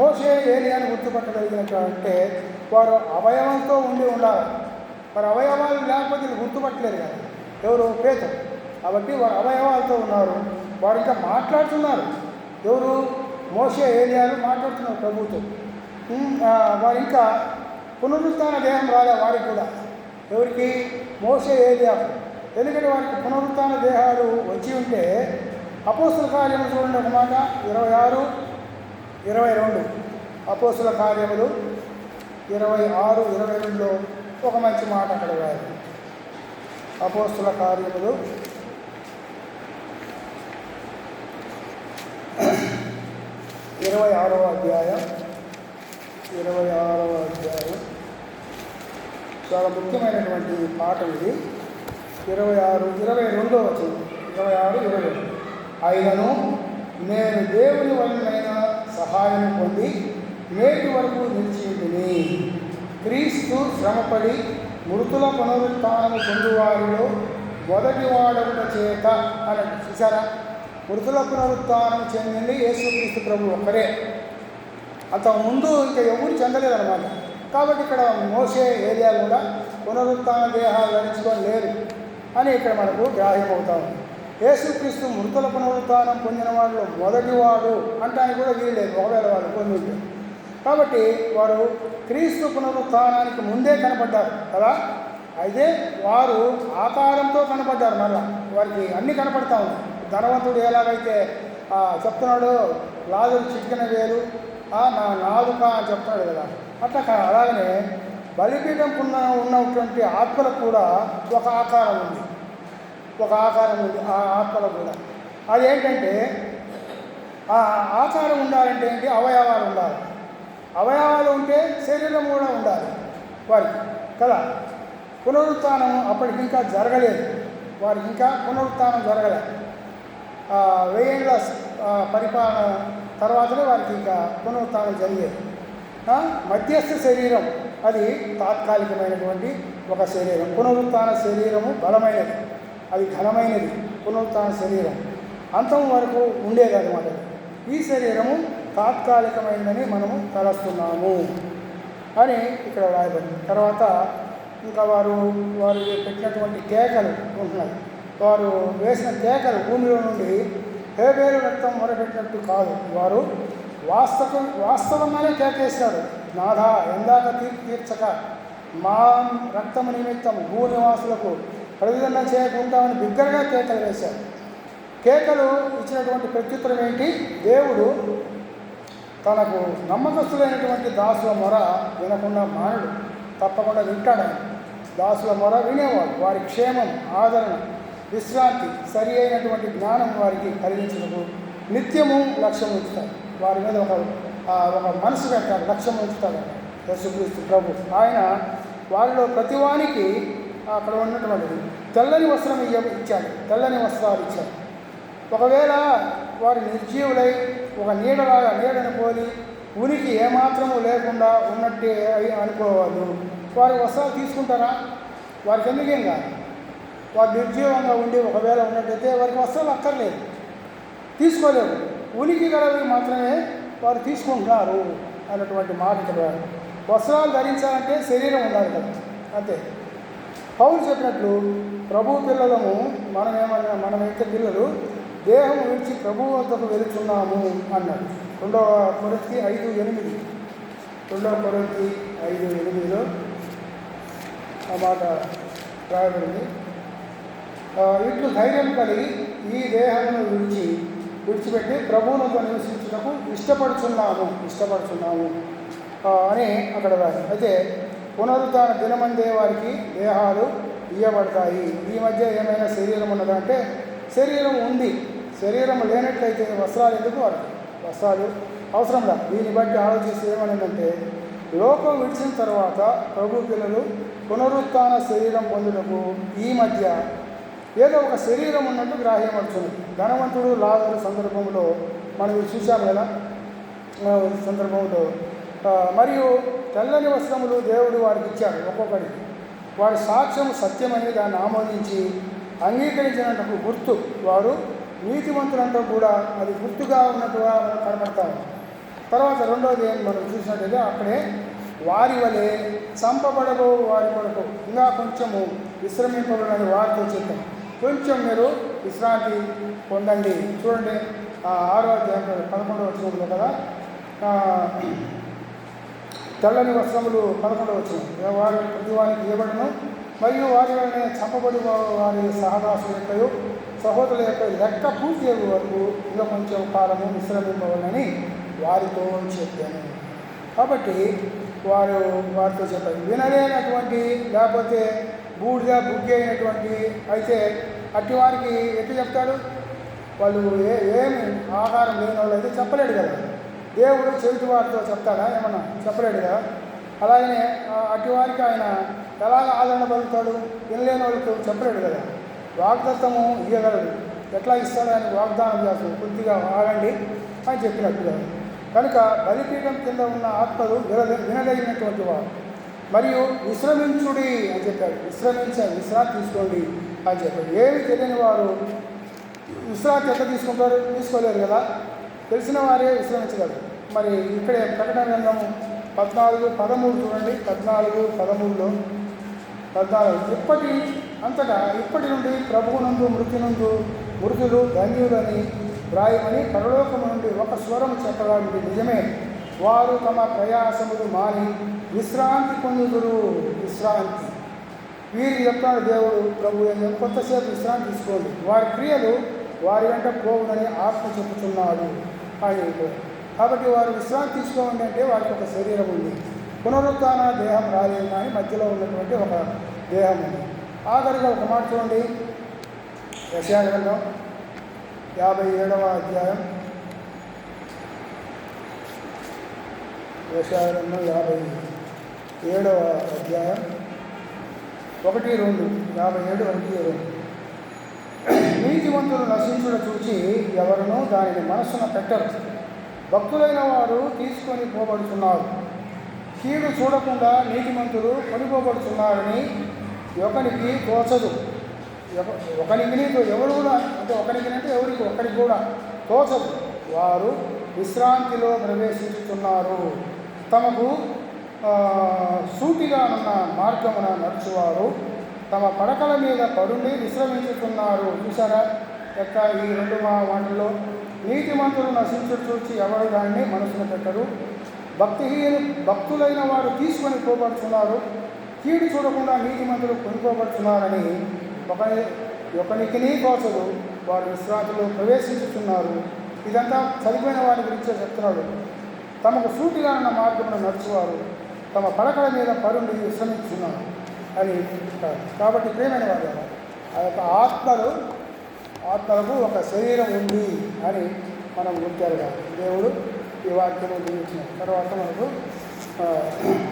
మోషే ఏలియాను గుర్తుపట్టగలిగినట్టు వారు అవయవంతో ఉండాలి. మరి అవయవాలు లేకపోతే గుర్తుపట్టలేరు కదా. ఎవరు? పేతురు. కాబట్టి వారు అవయవాలతో ఉన్నారు. వారు ఇంకా మాట్లాడుతున్నారు. ఎవరు? మోషే ఏలియాలు మాట్లాడుతున్నారు ప్రభుతో. వారు ఇంకా పునరుత్థాన దేహం రాలే వారికి కూడా. ఎవరికి? మోషే ఏలియా. ఎందుకంటే వారికి పునరుత్థాన దేహాలు వచ్చి ఉంటే అపోస్తుల కార్యములు చూడండి ఒక మాట 26, 22. అపోస్తుల కార్యములు 26, 22లో ఒక మంచి మాట అక్కడ రాయాలి. అపోస్తుల కార్యములు 26వ అధ్యాయం చాలా ముఖ్యమైనటువంటి పాఠం ఇది. 26, 22 వచ్చింది. 26, 22. అయినను నేను దేవుని వలన సహాయం పొంది నేటి వరకు నిలిచి ఉంటిని. క్రీస్తు శ్రమపడి మృతుల పునరుత్థానము పొందువారిలో మొదటి వాడవుట చేత అని చూసారా. మృతుల పునరుత్థానం చెందింది యేసుక్రీస్తు ప్రభు ఒక్కరే. అంతకుముందు ఇంకా ఎవరు చెందలేదన్నమాట. కాబట్టి ఇక్కడ మోషే ఏలియా కూడా పునరుత్థాన దేహాలు ధరించుకొని లేరు అని ఇక్కడ మనకు గ్రాహ్యమవుతాము. యేసుక్రీస్తు మృతుల పునరుత్థానం పొందిన వాళ్ళు మొదటివాడు అంటానికి కూడా వీలు లేదు, ఒకవేళ వాళ్ళు పొంది ఉంటే. కాబట్టి వారు క్రీస్తు పునరుత్థానానికి ముందే కనపడ్డారు కదా. అయితే వారు ఆకారంతో కనపడ్డారు. మళ్ళా వారికి అన్నీ కనపడతా ఉన్నాయి. ధనవంతుడు ఎలాగైతే చెప్తున్నాడు లాజరు చిటికిన వేలు నా నాలుక అని చెప్తున్నాడు కదా. అట్లా అలాగనే బలిపీఠం ఉన్నటువంటి ఆత్మలకు కూడా ఒక ఆకారం ఉంది. ఆ ఆత్మలకు కూడా అదేంటంటే ఆ ఆకారం ఉండాలంటే ఏంటి? అవయవాలు ఉండాలి. అవయవాలు ఉంటే శరీరం కూడా ఉండాలి వారికి కదా. పునరుత్థానం అప్పటికి ఇంకా జరగలేదు, వారికి ఇంకా పునరుత్థానం జరగలేదు. 1000 ఏళ్ళ పరిపాలన తర్వాతనే వారికి ఇంకా పునరుత్థానం జరిగేది. మధ్యస్థ శరీరం అది తాత్కాలికమైనటువంటి ఒక శరీరం. పునరుత్థాన శరీరము బలమైనది, అది ఘనమైనది. పునరుత్థాన శరీరం అంతం వరకు ఉండేది అన్నమాట. ఈ శరీరము తాత్కాలికమైనదని మనము తలస్తున్నాము అని ఇక్కడ రాయబడింది. తర్వాత ఇంకా వారు పెట్టినటువంటి కేకలు ఉంటున్నాయి. వారు వేసిన కేకలు భూమిలో నుండి హేబేలు రక్తం మొరపెట్టినట్టు కాదు, వారు వాస్తవంగానే కేకేశారు. నాథా, ఎందాక తీర్చక మా రక్తము నిమిత్తం భూనివాసులకు ప్రతిదండ చేయకుంటామని బిగ్గరగా కేకలు వేశారు. కేకలు ఇచ్చినటువంటి ప్రత్యుత్తరం ఏంటి? దేవుడు తనకు నమ్మకస్తులైనటువంటి దాసుల మొర వినకుండా మానడు, తప్పకుండా వింటాడని. దాసుల మొర వినేవాడు. వారి క్షేమం, ఆదరణ, విశ్రాంతి, సరి అయినటువంటి జ్ఞానం వారికి కలిగించినప్పుడు నిత్యము లక్ష్యం ఉంచుతాడు. వారి మీద ఒక మనసు పెట్టాడు, లక్ష్యం ఉంచుతాడు యేసుక్రీస్తు ప్రభు. ఆయన వారిలో ప్రతివానికి అక్కడ ఉన్నటువంటిది తెల్లని వస్త్రం ఇచ్చాడు, తెల్లని వస్త్రాలు ఇచ్చాడు. ఒకవేళ వారు నిర్జీవులై ఒక నీడను పోలి ఉనికి ఏమాత్రము లేకుండా ఉన్నట్టే అనుకోవాలి. వారి వస్త్రాలు తీసుకుంటారా? వారికి ఎందుకేం కాదు. వారు నిర్జీవంగా ఉండి ఒకవేళ ఉన్నట్టయితే వారికి వస్త్రాలు అక్కర్లేదు, తీసుకోలేరు. ఉనికి గలవి మాత్రమే వారు తీసుకుంటున్నారు అన్నటువంటి మాట ఇక్కడ. వస్త్రాలు ధరించాలంటే శరీరం ఉండాలి కదా, అంతే. పౌలు చెప్పినట్లు ప్రభు పిల్లలము మనమైతే పిల్లలు దేహం విడిచి ప్రభు వద్దకు వెళుతున్నాము అన్నాడు. 2 కొరింథీ 5:8. 2 కొరింథీ 5:8లో ఆ మాట రాయబడింది. ఇట్లు ధైర్యం కలిగి ఈ దేహమును విడిచిపెట్టి ప్రభువులతో నివసించుటకు ఇష్టపడుచున్నాము అని అక్కడ రాదు. అయితే పునరుత్థాన దినమందే వారికి దేహాలు ఇయ్యబడతాయి. ఈ మధ్య ఏమైనా శరీరం ఉన్నదా అంటే శరీరం ఉంది. శరీరం లేనట్లయితే వస్త్రాలు ఎందుకు? వారికి వస్త్రాలు అవసరం లేదు. దీన్ని బట్టి ఆలోచిస్తే ఏమనిందంటే, లోకం విడిచిన తర్వాత ప్రభు పిల్లలు పునరుత్థాన శరీరం పొందుటకు ఈ మధ్య ఏదో ఒక శరీరం ఉన్నట్టు గ్రాహ్యమవుతున్నది. ధనవంతుడు లాజరు సందర్భంలో మనం చూసాము కదా, సందర్భంలో మరియు తెల్లని వస్త్రములు దేవుడు వారికి ఇచ్చాడు ఒక్కొక్కడికి. వారి సాక్ష్యం సత్యమని దాన్ని ఆమోదించి అంగీకరించినట్టు గుర్తు. వారు నీతిమంతులంటూ కూడా అది గుర్తుగా ఉన్నట్టుగా కనపడతాము. తర్వాత రెండోది మనం చూసినట్టయితే అక్కడే వారి వలె చంపబడబో వారి కొరకు ఇంకా కొంచెము విశ్రమింపబడని వారితో చెప్పాం. కొంచెం మీరు విశ్రాంతి పొందండి. చూడండి 6వ అధ్యాయం 11వ వచనంలో కదా, తెల్లని వస్త్రములు 11వ వచనం, వారి ప్రతివానికి ఇవ్వబడును మరియు వారి వలనే చంపబడి వారి సహదాసుల యొక్క సహోదరుల యొక్క లెక్క పూర్తి అయ్యే వరకు ఇంకా కొంచెం కాలము విశ్రమింపవాలని వారితో చెప్పాను. కాబట్టి వారితో చెప్పారు. వినలేనటువంటి లేకపోతే బూడిద బుగ్గి అయినటువంటి అయితే అట్టి వారికి ఎట్లా చెప్తాడు? వాళ్ళు ఏమి ఆహారం లేని వాళ్ళు అయితే చెప్పలేడు కదా. దేవుడు చెవిటి వారితో చెప్తాడా? ఏమన్నా చెప్పలేడు కదా. అలాగనే అట్టి వారికి ఆయన ఎలాగ ఆదరణ పలుకుతాడు? వినలేని వాళ్ళతో చెప్పలేడు కదా. వాగ్దత్తము ఇవ్వగలడు. ఎట్లా ఇస్తాడు? ఆయన వాగ్దానం చేస్తాడు, కొద్దిగా ఆగండి అని చెప్పినట్టుగా. కనుక బలిపీఠం కింద ఉన్న ఆత్మలు వినదగినటువంటి వారు. మరియు విశ్రమించుడి అని చెప్పాడు. విశ్రాంతి తీసుకోండి అని చెప్పాడు. ఏమి తెలియని వారు విశ్రాంతి ఎట్లా తీసుకుంటారు? తీసుకోలేరు కదా. తెలిసిన వారే విశ్రమించగలరు. మరి ఇక్కడే ప్రకటన గ్రంథం 14:13 చూడండి. 14:13లో 14 ఇప్పటి నుండి ప్రభువునందు మృతులు ధన్యులని వ్రాయమని పరలోకము నుండి ఒక స్వరం చెప్పగా నిజమే, వారు తమ ప్రయాసములు మాని విశ్రాంతి పొందుదురు. విశ్రాంతి వీరికి చెప్తాడు దేవుడు ప్రభు అని. కొంతసేపు విశ్రాంతి తీసుకోండి, వారి క్రియలు వారి వెంట పోవునని ఆత్మ చెప్పుతున్నాడు అని. కాబట్టి వారు విశ్రాంతి తీసుకోండి అంటే వారికి ఒక శరీరం ఉంది. పునరుత్థాన దేహం రాలేదు, కానీ మధ్యలో ఉన్నటువంటి ఒక దేహం ఉంది. ఆఖరిగా ఒక మాట చూడండి, యెషయా గ్రంథం 57వ అధ్యాయం యెషయా గ్రంథం 57వ అధ్యాయం 1-2, 57:1-2. నీతిమంతులు నశించుట చూచి ఎవరునూ దానిని మనస్సున పెట్టరు. భక్తులైన వారు తీసుకొని పోబడుతున్నారు. కీడు చూడకుండా నీతిమంతులు కొనిపోబడుతున్నారని ఒకనికి తోచదు. ఒకనికి ఎవరు కూడా అంటే ఒకరికి కూడా తోచదు. వారు విశ్రాంతిలో ప్రవేశిస్తున్నారు. తమకు సూటిగానున్న మార్గమున నడుచువారు తమ పడకల మీద పడుండి విశ్రమించుతున్నారు. చూసారా యొక్క ఈ 2 మాటల్లో నీతిమంతులు నశించు చూచి ఎవరు దాన్ని మనసున పెట్టరు. భక్తులైన వారు తీసుకొని పోబడుతున్నారు. కీడు చూడకుండా నీతిమంతులు కొనుక్కోబడుతున్నారని ఒకనికి తోచదు. వారు విశ్రాంతిలో ప్రవేశించుతున్నారు. ఇదంతా చనిపోయిన వారి గురించే చెప్తున్నాడు. తమకు సూటిగా ఉన్న మార్గంలో నడుచువారు తమ పడకల మీద పరుండి విశ్రమిస్తున్నారు అని. కాబట్టి ప్రేమైన వారు ఆ యొక్క ఆత్మలకు ఒక శరీరం ఉంది అని మనం గుర్తెరగాలి. దేవుడు ఈ వాక్యము దీవించిన తర్వాత మనకు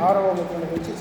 6వ ముద్రను గురించి